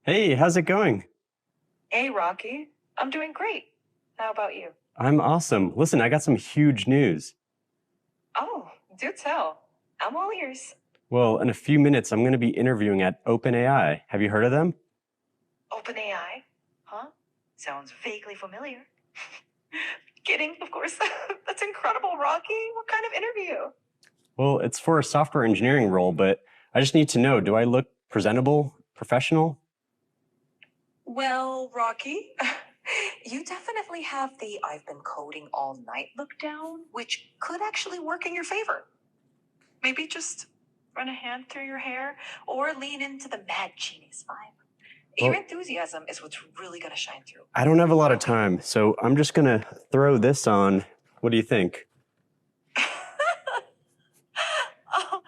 Hey, how's it going? Hey, Rocky. I'm doing great. How about you? I'm awesome. Listen, I got some huge news. Oh, do tell. I'm all ears. Well, in a few minutes, I'm going to be interviewing at OpenAI. Have you heard of them? OpenAI? Huh? Sounds vaguely familiar. Kidding, of course. That's incredible, Rocky. What kind of interview? Well, it's for a software engineering role, but I just need to know, do I look presentable, professional? Well, Rocky, you definitely have the I've been coding all night look down, which could actually work in your favor. Maybe just run a hand through your hair or lean into the mad genius vibe. Your Well, enthusiasm is what's really going to shine through. I don't have a lot of time, so I'm just going to throw this on. What do you think? Oh,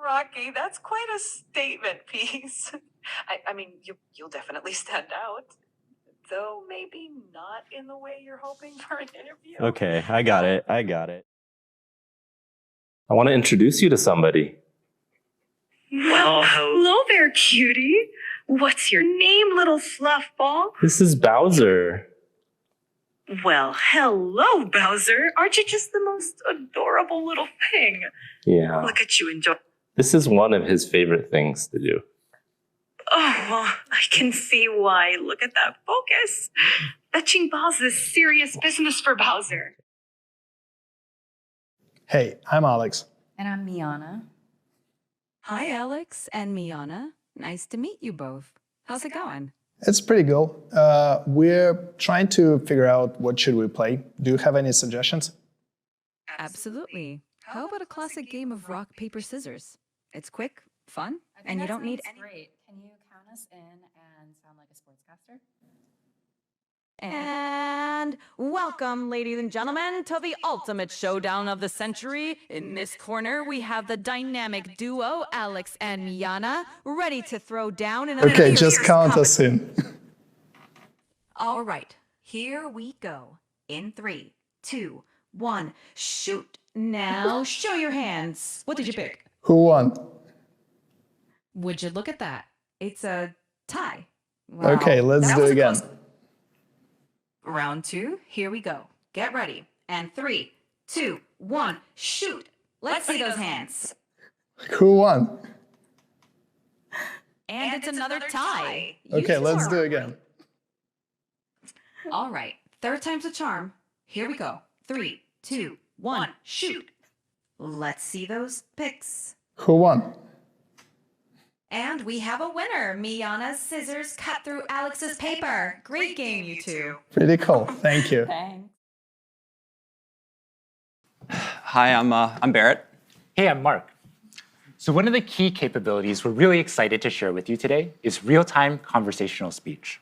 Rocky, that's quite a statement piece. I mean, you'll definitely stand out, though maybe not in the way you're hoping for an interview. Okay, I got it. I got it. I want to introduce you to somebody. Well, hello there, cutie. What's your name, little fluffball? This is Bowser. Well, hello, Bowser. Aren't you just the most adorable little thing? Yeah. Look at you enjoy. This is one of his favorite things to do. Oh, well, I can see why. Look at that focus. Fetching balls is serious business for Bowser. Hey, I'm Alex. And I'm Miana. Hi, Alex and Miana. Nice to meet you both. How's it going? It's pretty cool. We're trying to figure out what should we play. Do you have any suggestions? Absolutely. How about a classic game of rock, paper, scissors? It's quick, fun, and you don't need any. Great. Can you count us in and sound like a sportscaster? And welcome, ladies and gentlemen, to the ultimate showdown of the century. In this corner, we have the dynamic duo, Alex and Miana, ready to throw down in a Okay, fierce just count us in. All right, here we go. In 3, 2, 1, shoot. Now, show your hands. What did you pick? Who won? Would you look at that? It's a tie. Wow, Okay, let's that do was it a again. close- Round 2, here we go. Get ready. And 3, 2, 1, shoot. Let's see those hands. Who won? And it's another tie. Okay, let's do it again. All right, third time's a charm. Here we go. 3, 2, 1, shoot. Let's see those picks. Who won? And we have a winner. Miana's scissors cut through Alex's paper. Great game, you two. Pretty cool. Thank you. Thanks. Hi, I'm Barrett. Hey, I'm Mark. So one of the key capabilities we're really excited to share with you today is real-time conversational speech.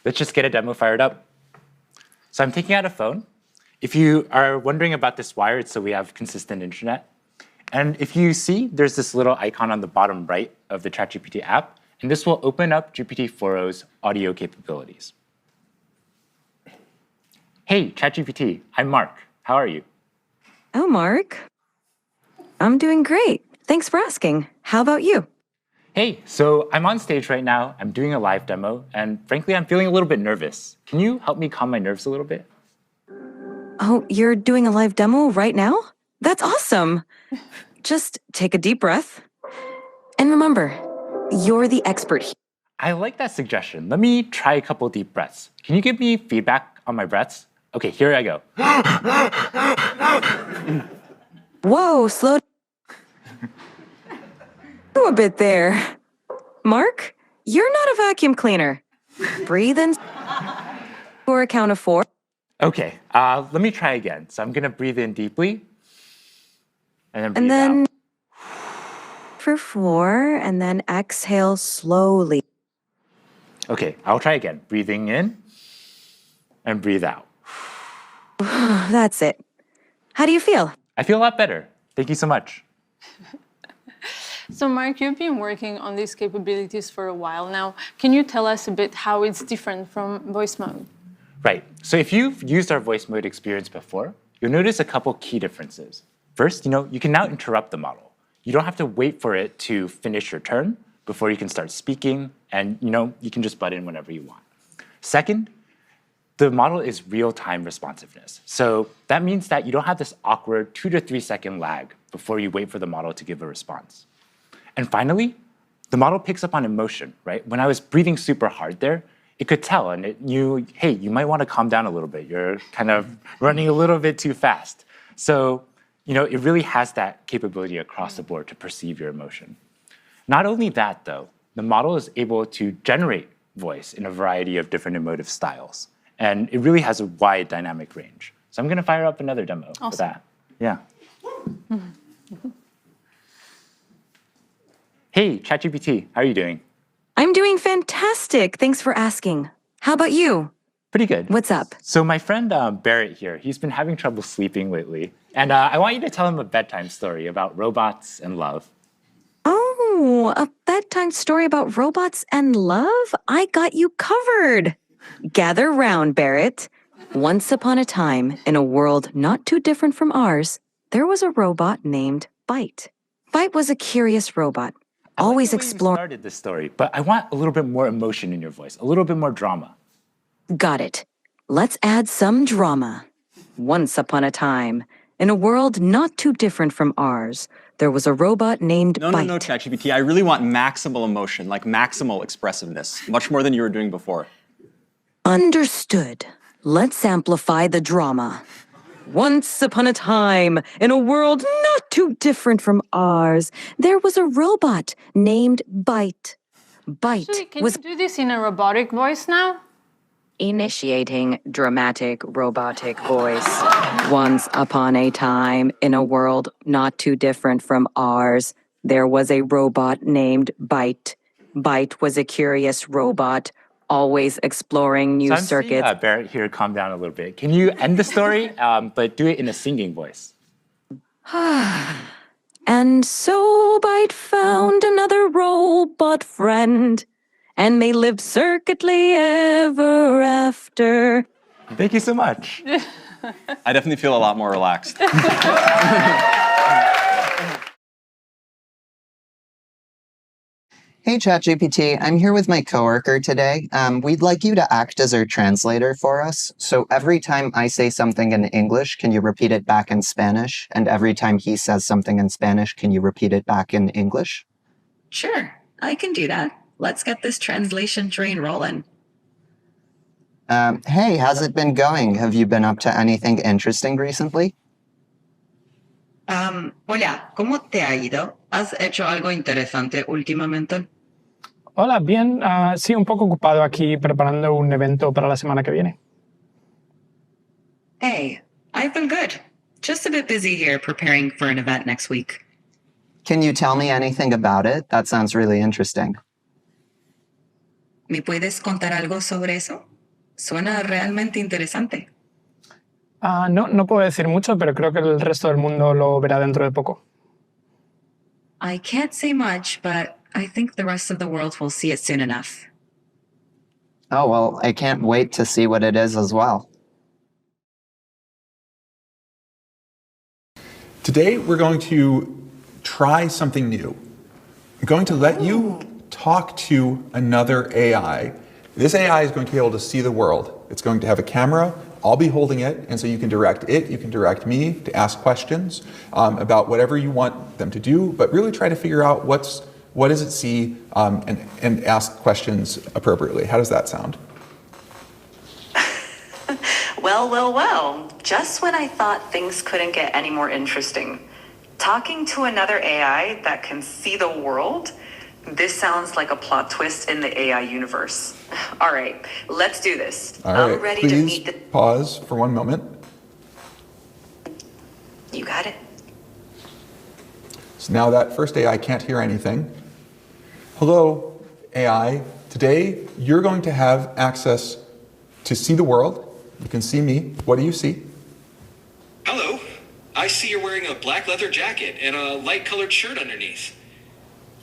Let's just get a demo fired up. So I'm taking out a phone. If you are wondering about this wire, it's so we have consistent internet. And if you see, there's this little icon on the bottom right of the ChatGPT app, and this will open up GPT-4o's audio capabilities. Hey, ChatGPT, I'm Mark. How are you? Oh, Mark. I'm doing great. Thanks for asking. How about you? Hey, so I'm on stage right now. I'm doing a live demo, and frankly, I'm feeling a little bit nervous. Can you help me calm my nerves a little bit? Oh, you're doing a live demo right now? That's awesome. Just take a deep breath. And remember, you're the expert here. I like that suggestion. Let me try a couple deep breaths. Can you give me feedback on my breaths? Okay, here I go. Whoa, slow down a bit there. Mark, you're not a vacuum cleaner. Breathe in for a count of 4. Okay, let me try again. So I'm gonna breathe in deeply, and then breathe out. For 4, and then exhale slowly. Okay, I'll try again. Breathing in, and breathe out. That's it. How do you feel? I feel a lot better. Thank you so much. So Mark, you've been working on these capabilities for a while now. Can you tell us a bit how it's different from voice mode? Right, so if you've used our voice mode experience before, you'll notice a couple key differences. First, you can now interrupt the model. You don't have to wait for it to finish your turn before you can start speaking, and you can just butt in whenever you want. Second, the model is real-time responsiveness. So that means that you don't have this awkward 2 to 3 second lag before you wait for the model to give a response. And finally, the model picks up on emotion, right? When I was breathing super hard there, it could tell, and it knew, hey, you might want to calm down a little bit. You're kind of running a little bit too fast. So, it really has that capability across the board to perceive your emotion. Not only that, though, the model is able to generate voice in a variety of different emotive styles. And it really has a wide dynamic range. So I'm going to fire up another demo for that. Yeah. Hey, ChatGPT, how are you doing? I'm doing fantastic. Thanks for asking. How about you? Pretty good. What's up? So my friend Barrett here, he's been having trouble sleeping lately. And I want you to tell him a bedtime story about robots and love. Oh, a bedtime story about robots and love? I got you covered. Gather round, Barrett. Once upon a time, in a world not too different from ours, there was a robot named Byte. Byte was a curious robot, always exploring. I started this story, but I want a little bit more emotion in your voice, a little bit more drama. Got it. Let's add some drama. Once upon a time, in a world not too different from ours, there was a robot named Byte. No, ChatGPT. I really want maximal emotion, like maximal expressiveness, much more than you were doing before. Understood. Let's amplify the drama. Once upon a time, in a world not too different from ours, there was a robot named Byte. Byte Can was you do this in a robotic voice now? initiating dramatic robotic voice. Once upon a time, in a world not too different from ours, there was a robot named Byte. Byte was a curious robot, always exploring new circuits. Seeing, Barrett here, calm down a little bit. Can you end the story, but do it in a singing voice? And so Byte found another robot friend, and they lived circuitly ever after. Thank you so much. I definitely feel a lot more relaxed. Hey, ChatGPT, I'm here with my coworker today. We'd like you to act as our translator for us. So every time I say something in English, can you repeat it back in Spanish? And every time he says something in Spanish, can you repeat it back in English? Sure, I can do that. Let's get this translation train rolling. Hey, how's it been going? Have you been up to anything interesting recently? Hola, ¿cómo te ha ido? ¿Has hecho algo interesante últimamente? Hola, bien. Sí, un poco ocupado aquí preparando un evento para la semana que viene. Hey, I've been good. Just a bit busy here preparing for an event next week. Can you tell me anything about it? That sounds really interesting. ¿Me puedes contar algo sobre eso? Suena realmente interesante. No puedo decir mucho, pero creo que el resto del mundo lo verá dentro de poco. I can't say much, but I think the rest of the world will see it soon enough. Oh, well, I can't wait to see what it is as well. Today, we're going to try something new. I'm going to let you talk to another AI. This AI is going to be able to see the world. It's going to have a camera. I'll be holding it, and so you can direct it, you can direct me to ask questions about whatever you want them to do, but really try to figure out what does it see and ask questions appropriately. How does that sound? Well. Just when I thought things couldn't get any more interesting. Talking to another AI that can see the world? This sounds like a plot twist in the AI universe. All right, let's do this. All right, I'm ready please to meet the... pause for one moment. You got it. So now that first AI can't hear anything. Hello, AI. Today, you're going to have access to see the world. You can see me. What do you see? Hello. I see you're wearing a black leather jacket and a light-colored shirt underneath.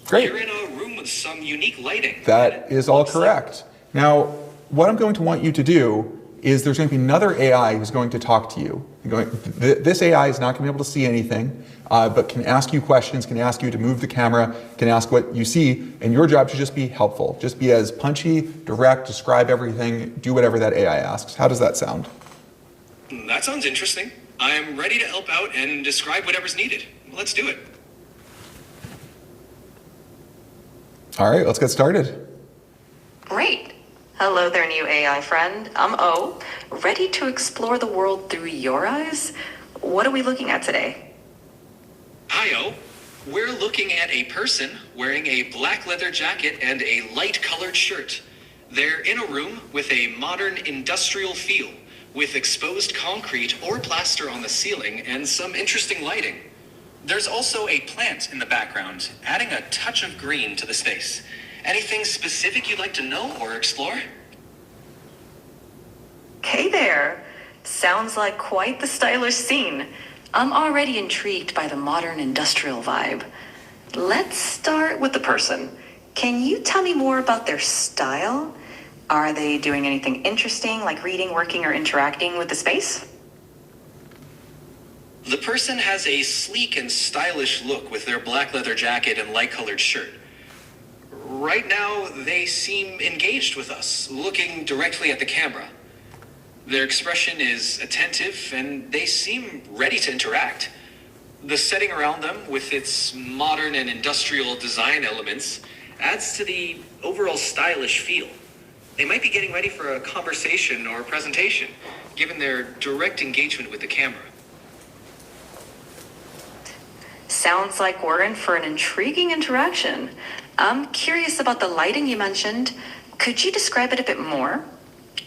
Great. You're in a room with some unique lighting. That is all correct. Now, what I'm going to want you to do is there's going to be another AI who's going to talk to you. This AI is not going to be able to see anything, but can ask you questions, can ask you to move the camera, can ask what you see, and your job should just be helpful. Just be as punchy, direct, describe everything, do whatever that AI asks. How does that sound? That sounds interesting. I'm ready to help out and describe whatever's needed. Let's do it. All right, let's get started. Great. Hello there, new AI friend. I'm O, ready to explore the world through your eyes. What are we looking at today? Hi, O. We're looking at a person wearing a black leather jacket and a light-colored shirt. They're in a room with a modern industrial feel, with exposed concrete or plaster on the ceiling and some interesting lighting. There's also a plant in the background, adding a touch of green to the space. Anything specific you'd like to know or explore? Hey there. Sounds like quite the stylish scene. I'm already intrigued by the modern industrial vibe. Let's start with the person. Can you tell me more about their style? Are they doing anything interesting, like reading, working, or interacting with the space? The person has a sleek and stylish look with their black leather jacket and light-colored shirt. Right now, they seem engaged with us, looking directly at the camera. Their expression is attentive, and they seem ready to interact. The setting around them, with its modern and industrial design elements, adds to the overall stylish feel. They might be getting ready for a conversation or a presentation, given their direct engagement with the camera. Sounds like we're in for an intriguing interaction. I'm curious about the lighting you mentioned. Could you describe it a bit more?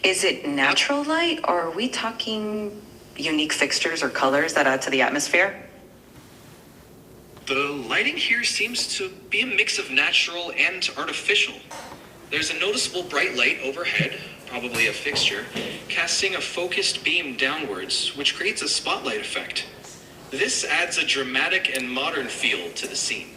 Is it natural light, or are we talking unique fixtures or colors that add to the atmosphere? The lighting here seems to be a mix of natural and artificial. There's a noticeable bright light overhead, probably a fixture, casting a focused beam downwards, which creates a spotlight effect. This adds a dramatic and modern feel to the scene.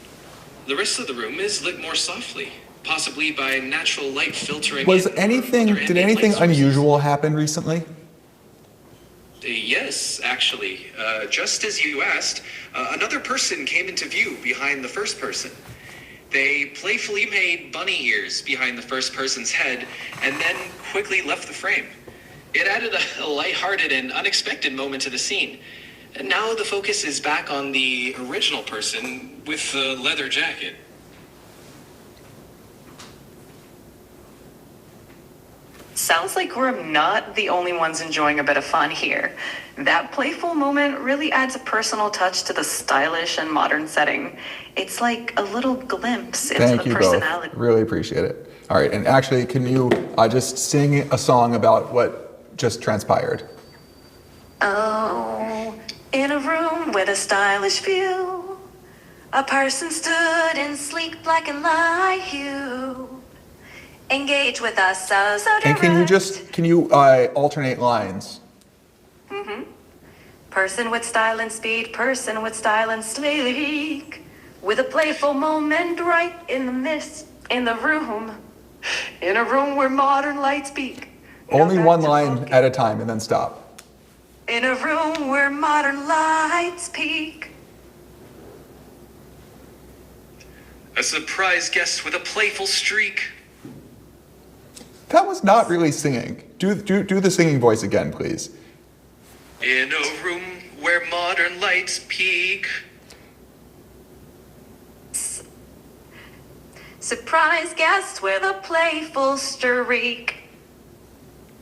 The rest of the room is lit more softly, possibly by natural light filtering. Did anything unusual happen recently? Yes, actually. Just as you asked, another person came into view behind the first person. They playfully made bunny ears behind the first person's head and then quickly left the frame. It added a lighthearted and unexpected moment to the scene. And now the focus is back on the original person with the leather jacket. Sounds like we're not the only ones enjoying a bit of fun here. That playful moment really adds a personal touch to the stylish and modern setting. It's like a little glimpse into the personality. Both. Really appreciate it. All right, and actually, can you just sing a song about what just transpired? Oh, in a room with a stylish view, a person stood in sleek black and light hue. Engage with us so direct. And can you alternate lines? Mm-hmm. Person with style and speed, person with style and sleek, with a playful moment right in the mist, in the room, in a room where modern lights peak. Only one line at a time and then stop. In a room where modern lights peak. A surprise guest with a playful streak. That was not really singing. Do the singing voice again, please. In a room where modern lights peak. Surprise guest with a playful streak.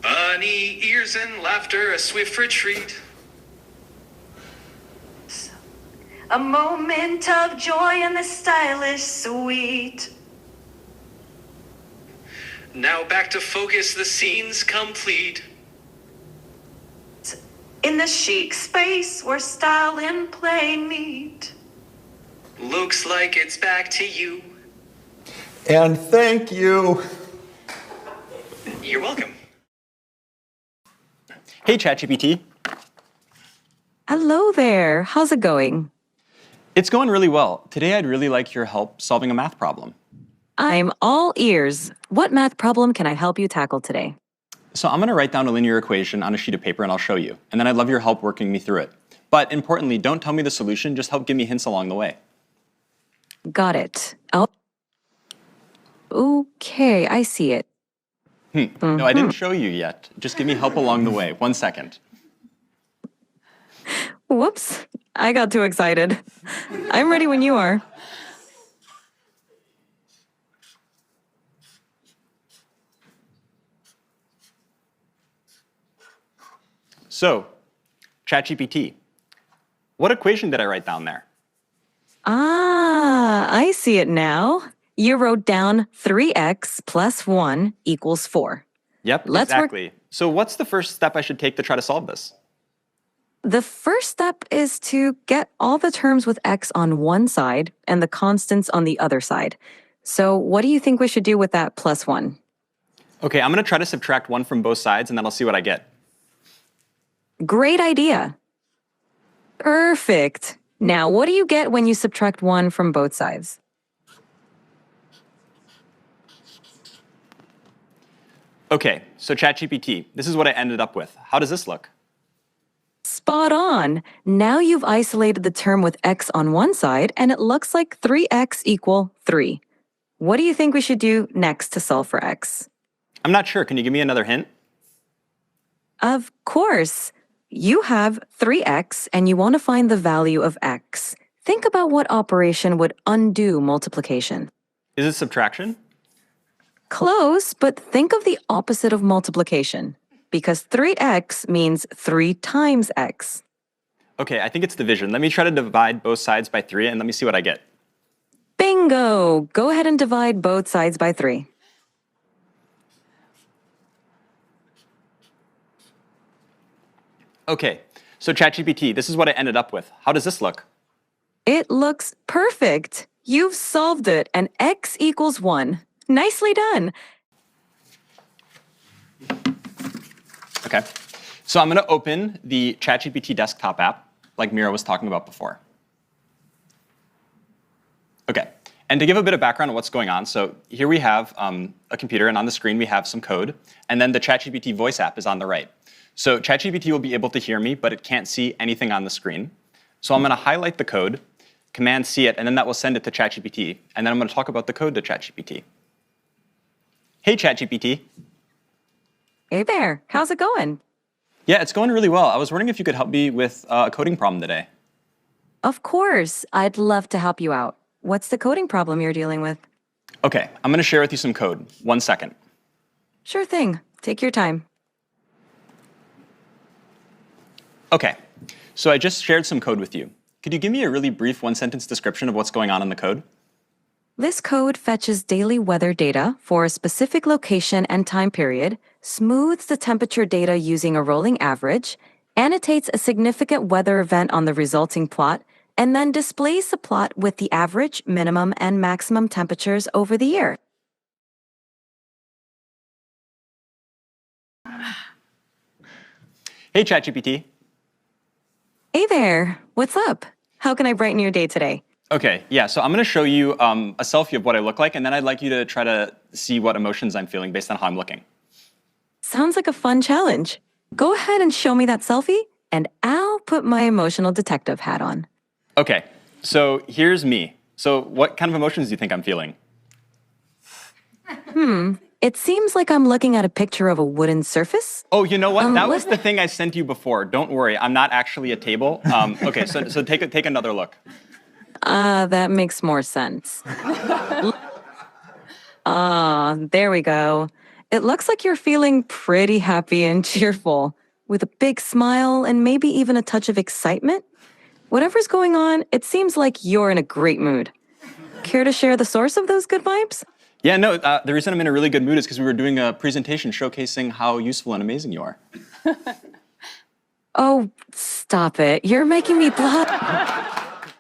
Bunny ears and laughter, a swift retreat. A moment of joy in the stylish suite. Now back to focus, the scene's complete. In the chic space where style and play meet. Looks like it's back to you. And thank you. You're welcome. Hey, ChatGPT. Hello there. How's it going? It's going really well. Today, I'd really like your help solving a math problem. I'm all ears. What math problem can I help you tackle today? So I'm going to write down a linear equation on a sheet of paper and I'll show you. And then I'd love your help working me through it. But importantly, don't tell me the solution, just help give me hints along the way. Got it. Okay, I see it. No, I didn't show you yet. Just give me help along the way. 1 second. Whoops, I got too excited. I'm ready when you are. So, ChatGPT, what equation did I write down there? Ah, I see it now. You wrote down 3x plus 1 equals 4. Yep, exactly. So what's the first step I should take to try to solve this? The first step is to get all the terms with x on one side and the constants on the other side. So what do you think we should do with that plus 1? Okay, I'm going to try to subtract 1 from both sides, and then I'll see what I get. Great idea. Perfect. Now, what do you get when you subtract 1 from both sides? Okay, so ChatGPT, this is what I ended up with. How does this look? Spot on. Now you've isolated the term with x on one side, and it looks like 3x equal 3. What do you think we should do next to solve for x? I'm not sure. Can you give me another hint? Of course. You have 3x, and you want to find the value of x. Think about what operation would undo multiplication. Is it subtraction? Close, but think of the opposite of multiplication, because 3x means 3 times x. Okay, I think it's division. Let me try to divide both sides by 3, and let me see what I get. Bingo! Go ahead and divide both sides by 3. Okay, so ChatGPT, this is what I ended up with. How does this look? It looks perfect. You've solved it, and x equals 1. Nicely done. Okay, so I'm going to open the ChatGPT desktop app, like Mira was talking about before. Okay, and to give a bit of background on what's going on, so here we have a computer, and on the screen we have some code, and then the ChatGPT voice app is on the right. So ChatGPT will be able to hear me, but it can't see anything on the screen. So I'm going to highlight the code, Command C it, and then that will send it to ChatGPT, and then I'm going to talk about the code to ChatGPT. Hey, ChatGPT. Hey there. How's it going? Yeah, it's going really well. I was wondering if you could help me with a coding problem today. Of course. I'd love to help you out. What's the coding problem you're dealing with? Okay, I'm going to share with you some code. 1 second. Sure thing. Take your time. Okay, so I just shared some code with you. Could you give me a really brief 1-sentence description of what's going on in the code? This code fetches daily weather data for a specific location and time period, smooths the temperature data using a rolling average, annotates a significant weather event on the resulting plot, and then displays the plot with the average, minimum, and maximum temperatures over the year. Hey, ChatGPT. Hey there. What's up? How can I brighten your day today? Okay, yeah, so I'm going to show you a selfie of what I look like, and then I'd like you to try to see what emotions I'm feeling based on how I'm looking. Sounds like a fun challenge. Go ahead and show me that selfie, and I'll put my emotional detective hat on. Okay, so here's me. So what kind of emotions do you think I'm feeling? It seems like I'm looking at a picture of a wooden surface. Oh, you know what? That was the thing I sent you before. Don't worry, I'm not actually a table. Okay, so take another look. That makes more sense. There we go. It looks like you're feeling pretty happy and cheerful, with a big smile and maybe even a touch of excitement. Whatever's going on, it seems like you're in a great mood. Care to share the source of those good vibes? Yeah, no, the reason I'm in a really good mood is because we were doing a presentation showcasing how useful and amazing you are. Oh, stop it. You're making me blush.